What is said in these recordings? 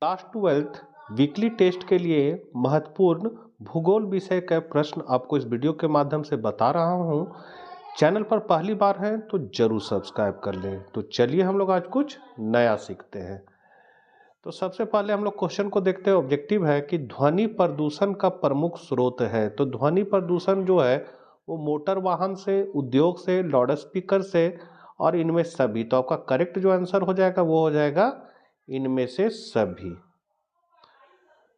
Class 12th weekly test के लिए महत्वपूर्ण भूगोल विषय का प्रश्न आपको इस वीडियो के माध्यम से बता रहा हूं। चैनल पर पहली बार हैं तो जरूर सब्सक्राइब कर लें। तो चलिए हम लोग आज कुछ नया सीखते हैं। तो सबसे पहले हम लोग क्वेश्चन को देखते हैं। ऑब्जेक्टिव है कि ध्वनि प्रदूषण का प्रमुख स्रोत है। तो ध्वनि प्रदूषण जो है वो मोटर वाहन से, उद्योग से, लाउड स्पीकर से और इनमें सभी। तो आपका करेक्ट जो आंसर हो जाएगा वो हो जाएगा इनमें से सभी।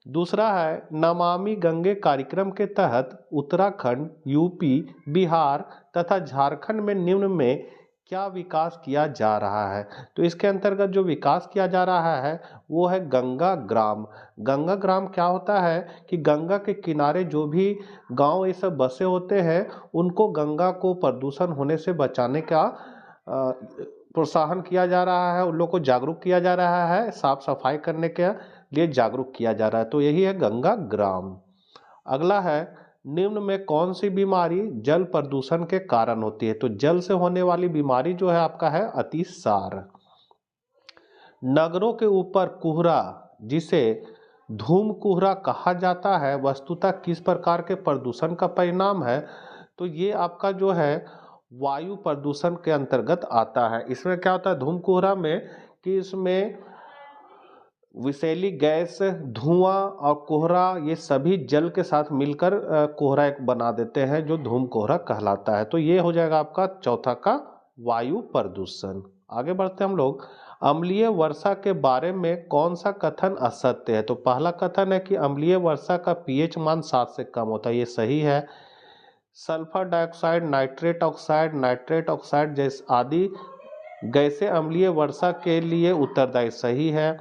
दूसरा है नमामि गंगे कार्यक्रम के तहत उत्तराखंड, यूपी, बिहार तथा झारखंड में निम्न में क्या विकास किया जा रहा है। तो इसके अंतर्गत जो विकास किया जा रहा है वो है गंगा ग्राम। गंगा ग्राम क्या होता है कि गंगा के किनारे जो भी गांव ये सब बसे होते हैं उनको गंगा को प्रदूषण होने से बचाने का प्रोत्साहन किया जा रहा है। उन लोग को जागरूक किया जा रहा है, साफ सफाई करने के लिए जागरूक किया जा रहा है। तो यही है गंगा ग्राम। अगला है निम्न में कौन सी बीमारी जल प्रदूषण के कारण होती है। तो जल से होने वाली बीमारी जो है आपका है अतिसार। नगरों के ऊपर कोहरा, जिसे धूम कोहरा कहा जाता है, वस्तुतः किस प्रकार के प्रदूषण का परिणाम है। तो ये आपका जो है वायु प्रदूषण के अंतर्गत आता है। इसमें क्या होता है धूम कोहरा में कि इसमें विषैली गैस, धुआं और कोहरा ये सभी जल के साथ मिलकर कोहरा एक बना देते हैं जो धूम कोहरा कहलाता है। तो ये हो जाएगा आपका चौथा का वायु प्रदूषण। आगे बढ़ते हम लोग। अम्लीय वर्षा के बारे में कौन सा कथन असत्य है। तो पहला कथन है कि अम्लीय वर्षा का पीएच मान 7 से कम होता है, ये सही है। सल्फर डाइऑक्साइड, नाइट्रेट ऑक्साइड जैसे आदि गैसें अम्लीय वर्षा के लिए उत्तरदायी, सही है।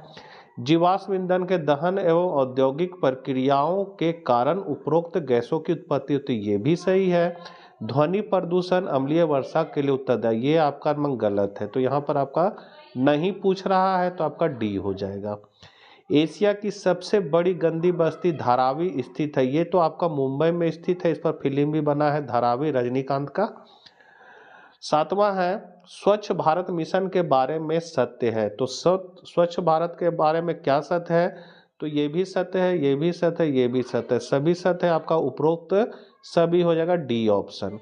जीवाश्म ईंधन के दहन एवं औद्योगिक प्रक्रियाओं के कारण उपरोक्त गैसों की उत्पत्ति होती है, ये भी सही है। ध्वनि प्रदूषण अम्लीय वर्षा के लिए उत्तरदायी, ये आपका मन गलत है। तो यहाँ पर आपका नहीं पूछ रहा है तो आपका डी हो जाएगा। एशिया की सबसे बड़ी गंदी बस्ती धारावी स्थित है, ये तो आपका मुंबई में स्थित है। इस पर फिल्म भी बना है धारावी, रजनीकांत का। सातवां है स्वच्छ भारत मिशन के बारे में सत्य है। तो स्वच्छ भारत के बारे में क्या सत्य है। तो ये भी सत्य है, ये भी सत्य है, ये भी सत्य है, सभी सत्य है। आपका उपरोक्त सभी हो जाएगा डी ऑप्शन।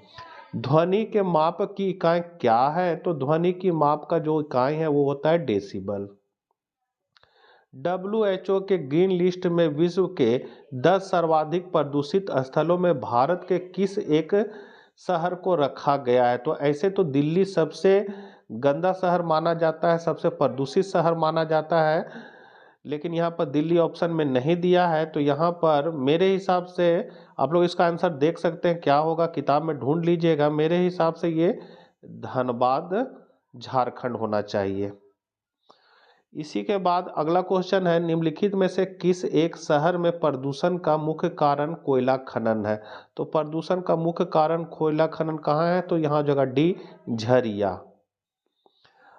ध्वनि के माप की इकाई क्या है। तो ध्वनि की माप का जो इकाई है वो होता है डेसिबल। WHO के ग्रीन लिस्ट में विश्व के 10 सर्वाधिक प्रदूषित स्थलों में भारत के किस एक शहर को रखा गया है। तो ऐसे तो दिल्ली सबसे गंदा शहर माना जाता है, सबसे प्रदूषित शहर माना जाता है, लेकिन यहाँ पर दिल्ली ऑप्शन में नहीं दिया है। तो यहाँ पर मेरे हिसाब से आप लोग इसका आंसर देख सकते हैं क्या होगा, किताब में ढूंढ लीजिएगा। मेरे हिसाब से ये धनबाद झारखंड होना चाहिए। इसी के बाद अगला क्वेश्चन है निम्नलिखित में से किस एक शहर में प्रदूषण का मुख्य कारण कोयला खनन है। तो प्रदूषण का मुख्य कारण कोयला खनन कहाँ है। तो यहाँ जगह डी झरिया।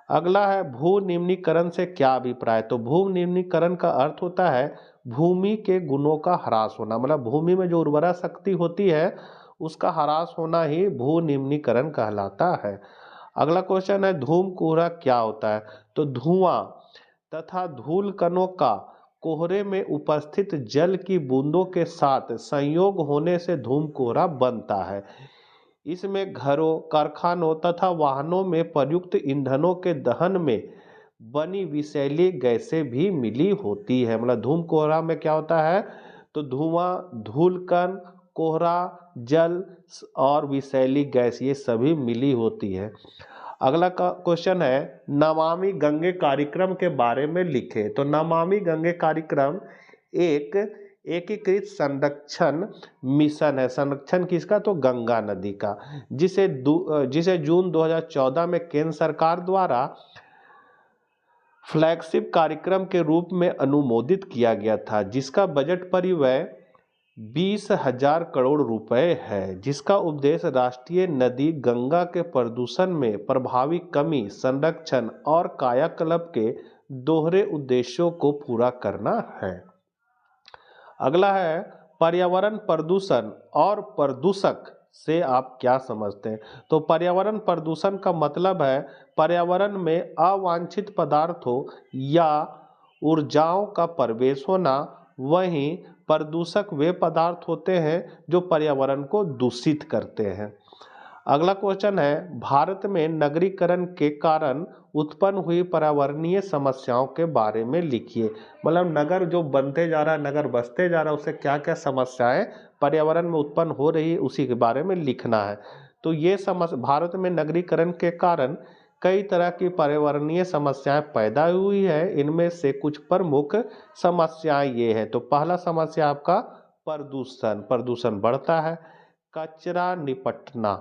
अगला है भू निम्नीकरण से क्या अभिप्राय। तो भू निम्नीकरण का अर्थ होता है भूमि के गुणों का ह्रास होना, मतलब भूमि में जो उर्वरा शक्ति होती है उसका ह्रास होना ही भू निम्नीकरण कहलाता है। अगला क्वेश्चन है धूम कोहरा क्या होता है। तो धुआं तथा धूल कणों का कोहरे में उपस्थित जल की बूंदों के साथ संयोग होने से धूम कोहरा बनता है। इसमें घरों, कारखानों तथा वाहनों में प्रयुक्त ईंधनों के दहन में बनी विषैली गैसें भी मिली होती है। मतलब धूम कोहरा में क्या होता है तो धुआं, धूलकण, कोहरा, जल और विषैली गैस ये सभी मिली होती है। अगला क्वेश्चन है नमामि गंगे कार्यक्रम के बारे में लिखे। तो नमामि गंगे कार्यक्रम एक एकीकृत संरक्षण मिशन है। संरक्षण किसका। तो गंगा नदी का, जिसे जून 2014 में केंद्र सरकार द्वारा फ्लैगशिप कार्यक्रम के रूप में अनुमोदित किया गया था, जिसका बजट परिव्यय 20,000 करोड़ रुपए है, जिसका उद्देश्य राष्ट्रीय नदी गंगा के प्रदूषण में प्रभावी कमी, संरक्षण और कायाकल्प के दोहरे उद्देश्यों को पूरा करना है। अगला है पर्यावरण प्रदूषण और प्रदूषक से आप क्या समझते हैं। तो पर्यावरण प्रदूषण का मतलब है पर्यावरण में अवांछित पदार्थों या ऊर्जाओं का प्रवेश होना, वहीं प्रदूषक वे पदार्थ होते हैं जो पर्यावरण को दूषित करते हैं। अगला क्वेश्चन है, भारत में नगरीकरण के कारण उत्पन्न हुई पर्यावरणीय समस्याओं के बारे में लिखिए। मतलब नगर जो बनते जा रहा है, नगर बसते जा रहा है, उससे क्या क्या समस्याएं पर्यावरण में उत्पन्न हो रही है, उसी के बारे में लिखना है। तो ये समस्या, भारत में नगरीकरण के कारण कई तरह की पर्यावरणीय समस्याएं पैदा हुई है। इनमें से कुछ प्रमुख समस्याएं ये है। तो पहला समस्या आपका प्रदूषण, प्रदूषण बढ़ता है। कचरा निपटना,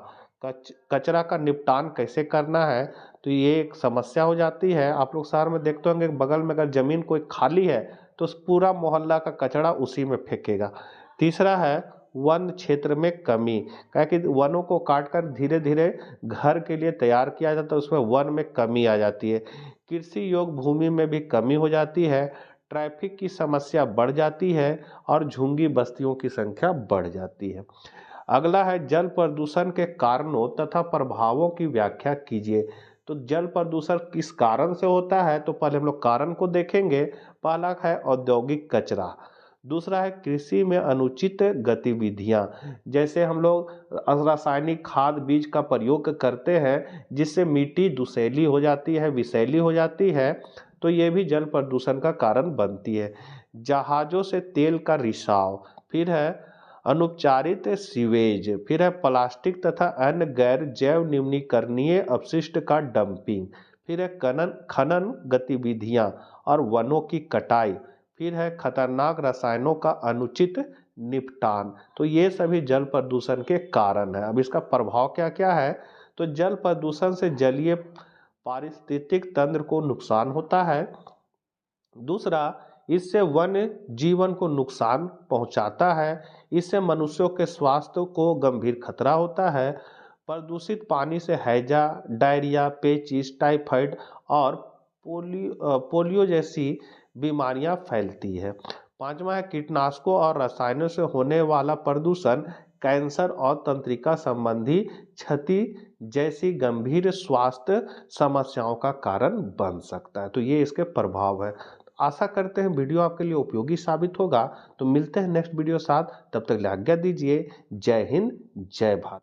कचरा का निपटान कैसे करना है, तो ये एक समस्या हो जाती है। आप लोग शहर में देखते होंगे, बगल में अगर जमीन कोई खाली है तो उस पूरा मोहल्ला का कचरा उसी में फेंकेगा। तीसरा है वन क्षेत्र में कमी, क्या कि वनों को काटकर धीरे धीरे घर के लिए तैयार किया जाता है, उसमें वन में कमी आ जाती है। कृषि योग्य भूमि में भी कमी हो जाती है। ट्रैफिक की समस्या बढ़ जाती है और झुग्गी बस्तियों की संख्या बढ़ जाती है। अगला है जल प्रदूषण के कारणों तथा प्रभावों की व्याख्या कीजिए। तो जल प्रदूषण किस कारण से होता है, तो पहले हम लोग कारण को देखेंगे। पहला है औद्योगिक कचरा, दूसरा है कृषि में अनुचित गतिविधियां, जैसे हम लोग रासायनिक खाद बीज का प्रयोग करते हैं जिससे मिट्टी दुषैली हो जाती है, विषैली हो जाती है, तो ये भी जल प्रदूषण का कारण बनती है। जहाज़ों से तेल का रिसाव, फिर है अनुपचारित सीवेज, फिर है प्लास्टिक तथा अन्य गैर जैव निम्नीकरणीय अपशिष्ट का डंपिंग, फिर है खनन गतिविधियां और वनों की कटाई, फिर है खतरनाक रसायनों का अनुचित निपटान। तो ये सभी जल प्रदूषण के कारण है। अब इसका प्रभाव क्या क्या है, तो जल प्रदूषण से जलीय पारिस्थितिक तंत्र को नुकसान होता है। दूसरा, इससे वन्य जीवन को नुकसान पहुंचाता है। इससे मनुष्यों के स्वास्थ्य को गंभीर खतरा होता है। प्रदूषित पानी से हैजा, डायरिया, पेचिश, टाइफाइड और पोलियो जैसी बीमारियां फैलती है। पांचवा है कीटनाशकों और रसायनों से होने वाला प्रदूषण कैंसर और तंत्रिका संबंधी क्षति जैसी गंभीर स्वास्थ्य समस्याओं का कारण बन सकता है। तो ये इसके प्रभाव है। आशा करते हैं वीडियो आपके लिए उपयोगी साबित होगा। तो मिलते हैं नेक्स्ट वीडियो साथ, तब तक के लिए आज्ञा दीजिए। जय हिंद, जय भारत।